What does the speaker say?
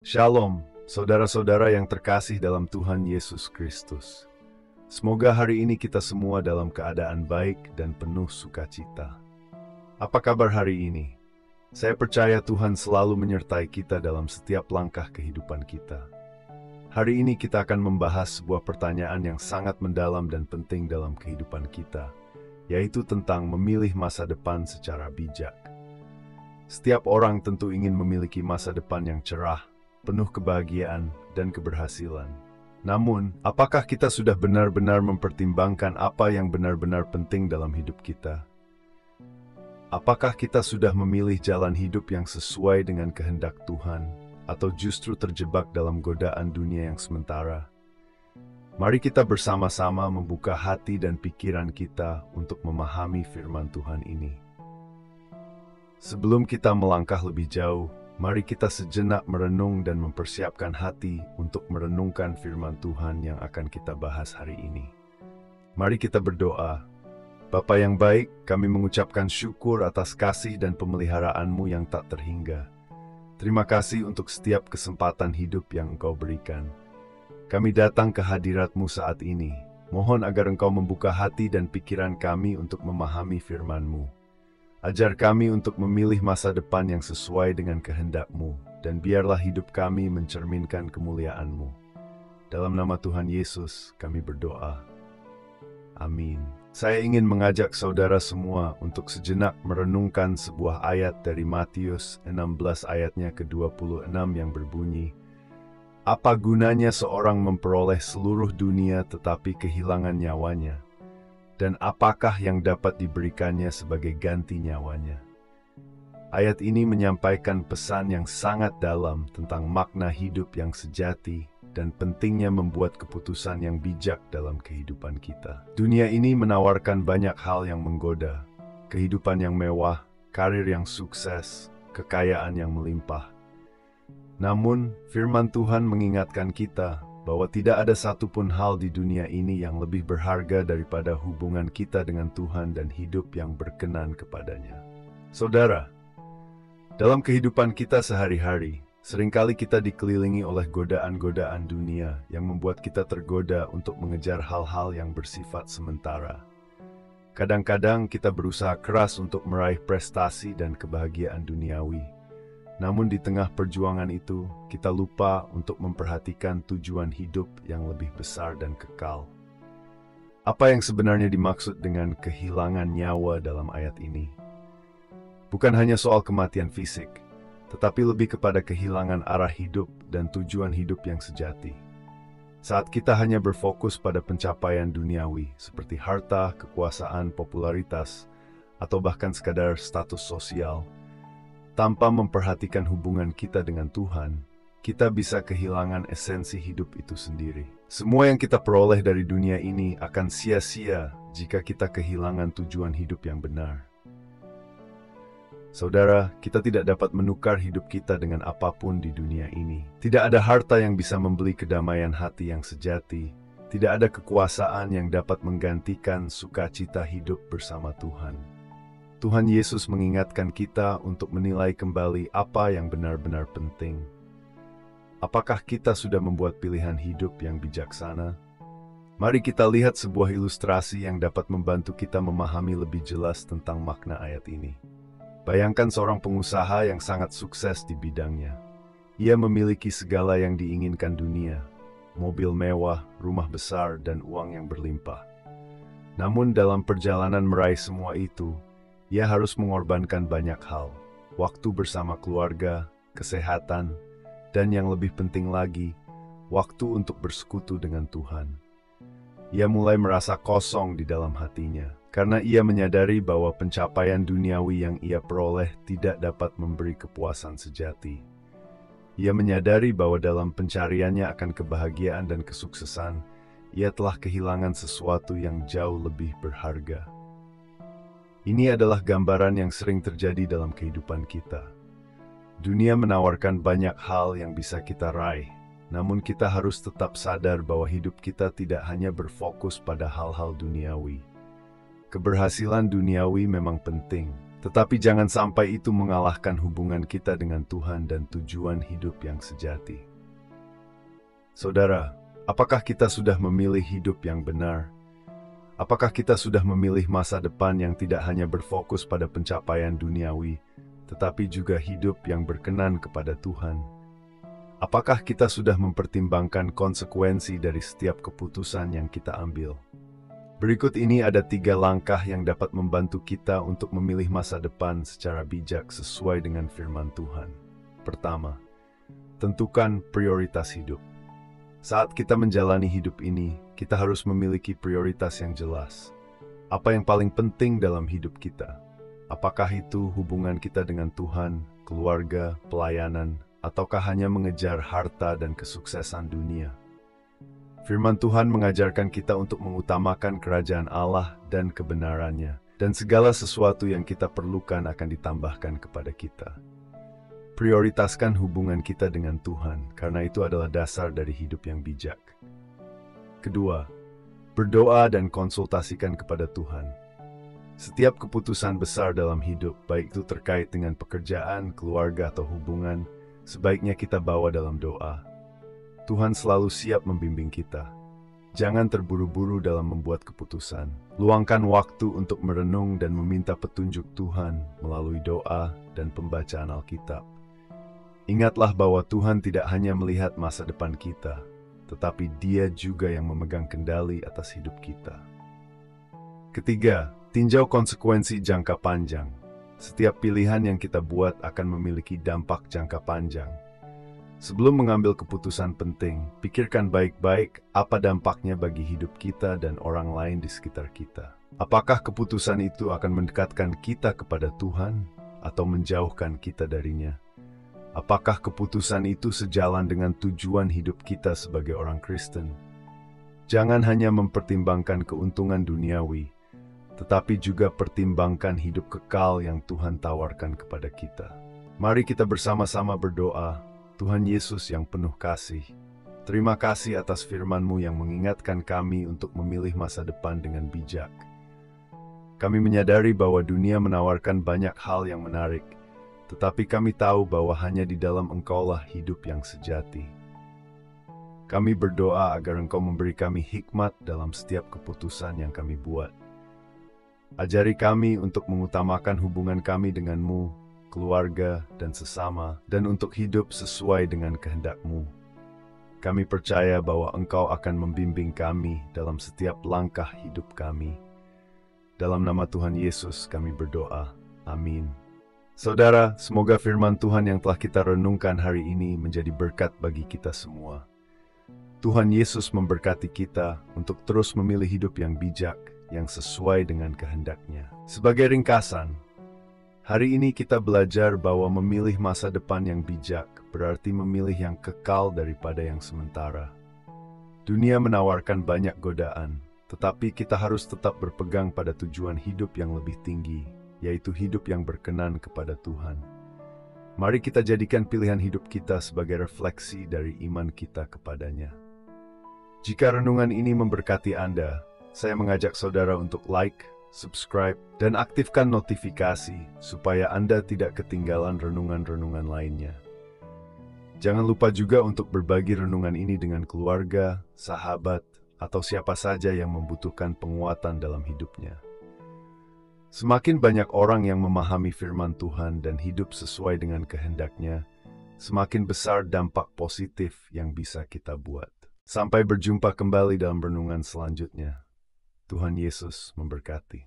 Shalom, saudara-saudara yang terkasih dalam Tuhan Yesus Kristus. Semoga hari ini kita semua dalam keadaan baik dan penuh sukacita. Apa kabar hari ini? Saya percaya Tuhan selalu menyertai kita dalam setiap langkah kehidupan kita. Hari ini kita akan membahas sebuah pertanyaan yang sangat mendalam dan penting dalam kehidupan kita, yaitu tentang memilih masa depan secara bijak. Setiap orang tentu ingin memiliki masa depan yang cerah, penuh kebahagiaan dan keberhasilan. Namun, apakah kita sudah benar-benar mempertimbangkan apa yang benar-benar penting dalam hidup kita? Apakah kita sudah memilih jalan hidup yang sesuai dengan kehendak Tuhan, atau justru terjebak dalam godaan dunia yang sementara? Mari kita bersama-sama membuka hati dan pikiran kita untuk memahami firman Tuhan ini. Sebelum kita melangkah lebih jauh, mari kita sejenak merenung dan mempersiapkan hati untuk merenungkan firman Tuhan yang akan kita bahas hari ini. Mari kita berdoa. Bapa yang baik, kami mengucapkan syukur atas kasih dan pemeliharaan-Mu yang tak terhingga. Terima kasih untuk setiap kesempatan hidup yang Engkau berikan. Kami datang ke hadirat-Mu saat ini. Mohon agar Engkau membuka hati dan pikiran kami untuk memahami firman-Mu. Ajar kami untuk memilih masa depan yang sesuai dengan kehendak-Mu, dan biarlah hidup kami mencerminkan kemuliaan-Mu. Dalam nama Tuhan Yesus, kami berdoa. Amin. Saya ingin mengajak saudara semua untuk sejenak merenungkan sebuah ayat dari Matius 16 ayatnya ke-26 yang berbunyi, "Apa gunanya seorang memperoleh seluruh dunia tetapi kehilangan nyawanya? Dan apakah yang dapat diberikannya sebagai ganti nyawanya?" Ayat ini menyampaikan pesan yang sangat dalam tentang makna hidup yang sejati dan pentingnya membuat keputusan yang bijak dalam kehidupan kita. Dunia ini menawarkan banyak hal yang menggoda, kehidupan yang mewah, karir yang sukses, kekayaan yang melimpah. Namun, firman Tuhan mengingatkan kita bahwa tidak ada satupun hal di dunia ini yang lebih berharga daripada hubungan kita dengan Tuhan dan hidup yang berkenan kepadanya. Saudara, dalam kehidupan kita sehari-hari, seringkali kita dikelilingi oleh godaan-godaan dunia yang membuat kita tergoda untuk mengejar hal-hal yang bersifat sementara. Kadang-kadang kita berusaha keras untuk meraih prestasi dan kebahagiaan duniawi. Namun di tengah perjuangan itu, kita lupa untuk memperhatikan tujuan hidup yang lebih besar dan kekal. Apa yang sebenarnya dimaksud dengan kehilangan nyawa dalam ayat ini? Bukan hanya soal kematian fisik, tetapi lebih kepada kehilangan arah hidup dan tujuan hidup yang sejati. Saat kita hanya berfokus pada pencapaian duniawi, seperti harta, kekuasaan, popularitas, atau bahkan sekadar status sosial, tanpa memperhatikan hubungan kita dengan Tuhan, kita bisa kehilangan esensi hidup itu sendiri. Semua yang kita peroleh dari dunia ini akan sia-sia jika kita kehilangan tujuan hidup yang benar. Saudara, kita tidak dapat menukar hidup kita dengan apapun di dunia ini. Tidak ada harta yang bisa membeli kedamaian hati yang sejati. Tidak ada kekuasaan yang dapat menggantikan sukacita hidup bersama Tuhan. Tuhan Yesus mengingatkan kita untuk menilai kembali apa yang benar-benar penting. Apakah kita sudah membuat pilihan hidup yang bijaksana? Mari kita lihat sebuah ilustrasi yang dapat membantu kita memahami lebih jelas tentang makna ayat ini. Bayangkan seorang pengusaha yang sangat sukses di bidangnya. Ia memiliki segala yang diinginkan dunia, mobil mewah, rumah besar, dan uang yang berlimpah. Namun dalam perjalanan meraih semua itu, ia harus mengorbankan banyak hal, waktu bersama keluarga, kesehatan, dan yang lebih penting lagi, waktu untuk bersekutu dengan Tuhan. Ia mulai merasa kosong di dalam hatinya, karena ia menyadari bahwa pencapaian duniawi yang ia peroleh tidak dapat memberi kepuasan sejati. Ia menyadari bahwa dalam pencariannya akan kebahagiaan dan kesuksesan, ia telah kehilangan sesuatu yang jauh lebih berharga. Ini adalah gambaran yang sering terjadi dalam kehidupan kita. Dunia menawarkan banyak hal yang bisa kita raih, namun kita harus tetap sadar bahwa hidup kita tidak hanya berfokus pada hal-hal duniawi. Keberhasilan duniawi memang penting, Tetapi jangan sampai itu mengalahkan hubungan kita dengan Tuhan dan tujuan hidup yang sejati. Saudara, apakah kita sudah memilih hidup yang benar? Apakah kita sudah memilih masa depan yang tidak hanya berfokus pada pencapaian duniawi, tetapi juga hidup yang berkenan kepada Tuhan? Apakah kita sudah mempertimbangkan konsekuensi dari setiap keputusan yang kita ambil? Berikut ini ada 3 langkah yang dapat membantu kita untuk memilih masa depan secara bijak sesuai dengan firman Tuhan. Pertama, tentukan prioritas hidup. Saat kita menjalani hidup ini, kita harus memiliki prioritas yang jelas. Apa yang paling penting dalam hidup kita? Apakah itu hubungan kita dengan Tuhan, keluarga, pelayanan, ataukah hanya mengejar harta dan kesuksesan dunia? Firman Tuhan mengajarkan kita untuk mengutamakan kerajaan Allah dan kebenarannya, dan segala sesuatu yang kita perlukan akan ditambahkan kepada kita. Prioritaskan hubungan kita dengan Tuhan, karena itu adalah dasar dari hidup yang bijak. Kedua, berdoa dan konsultasikan kepada Tuhan. Setiap keputusan besar dalam hidup, baik itu terkait dengan pekerjaan, keluarga, atau hubungan, sebaiknya kita bawa dalam doa. Tuhan selalu siap membimbing kita. Jangan terburu-buru dalam membuat keputusan. Luangkan waktu untuk merenung dan meminta petunjuk Tuhan melalui doa dan pembacaan Alkitab. Ingatlah bahwa Tuhan tidak hanya melihat masa depan kita, tetapi Dia juga yang memegang kendali atas hidup kita. Ketiga, tinjau konsekuensi jangka panjang. Setiap pilihan yang kita buat akan memiliki dampak jangka panjang. Sebelum mengambil keputusan penting, pikirkan baik-baik apa dampaknya bagi hidup kita dan orang lain di sekitar kita. Apakah keputusan itu akan mendekatkan kita kepada Tuhan atau menjauhkan kita darinya? Apakah keputusan itu sejalan dengan tujuan hidup kita sebagai orang Kristen? Jangan hanya mempertimbangkan keuntungan duniawi, tetapi juga pertimbangkan hidup kekal yang Tuhan tawarkan kepada kita. Mari kita bersama-sama berdoa. Tuhan Yesus yang penuh kasih, terima kasih atas firman-Mu yang mengingatkan kami untuk memilih masa depan dengan bijak. Kami menyadari bahwa dunia menawarkan banyak hal yang menarik, tetapi kami tahu bahwa hanya di dalam Engkaulah hidup yang sejati. Kami berdoa agar Engkau memberi kami hikmat dalam setiap keputusan yang kami buat. Ajari kami untuk mengutamakan hubungan kami dengan-Mu, keluarga, dan sesama, dan untuk hidup sesuai dengan kehendak-Mu. Kami percaya bahwa Engkau akan membimbing kami dalam setiap langkah hidup kami. Dalam nama Tuhan Yesus kami berdoa. Amin. Saudara, semoga firman Tuhan yang telah kita renungkan hari ini menjadi berkat bagi kita semua. Tuhan Yesus memberkati kita untuk terus memilih hidup yang bijak, yang sesuai dengan kehendak-Nya. Sebagai ringkasan, hari ini kita belajar bahwa memilih masa depan yang bijak berarti memilih yang kekal daripada yang sementara. Dunia menawarkan banyak godaan, tetapi kita harus tetap berpegang pada tujuan hidup yang lebih tinggi, yaitu hidup yang berkenan kepada Tuhan. Mari kita jadikan pilihan hidup kita sebagai refleksi dari iman kita kepadanya. Jika renungan ini memberkati Anda, saya mengajak saudara untuk like, subscribe, dan aktifkan notifikasi supaya Anda tidak ketinggalan renungan-renungan lainnya. Jangan lupa juga untuk berbagi renungan ini dengan keluarga, sahabat, atau siapa saja yang membutuhkan penguatan dalam hidupnya. Semakin banyak orang yang memahami firman Tuhan dan hidup sesuai dengan kehendak-Nya, semakin besar dampak positif yang bisa kita buat. Sampai berjumpa kembali dalam renungan selanjutnya. Tuhan Yesus memberkati.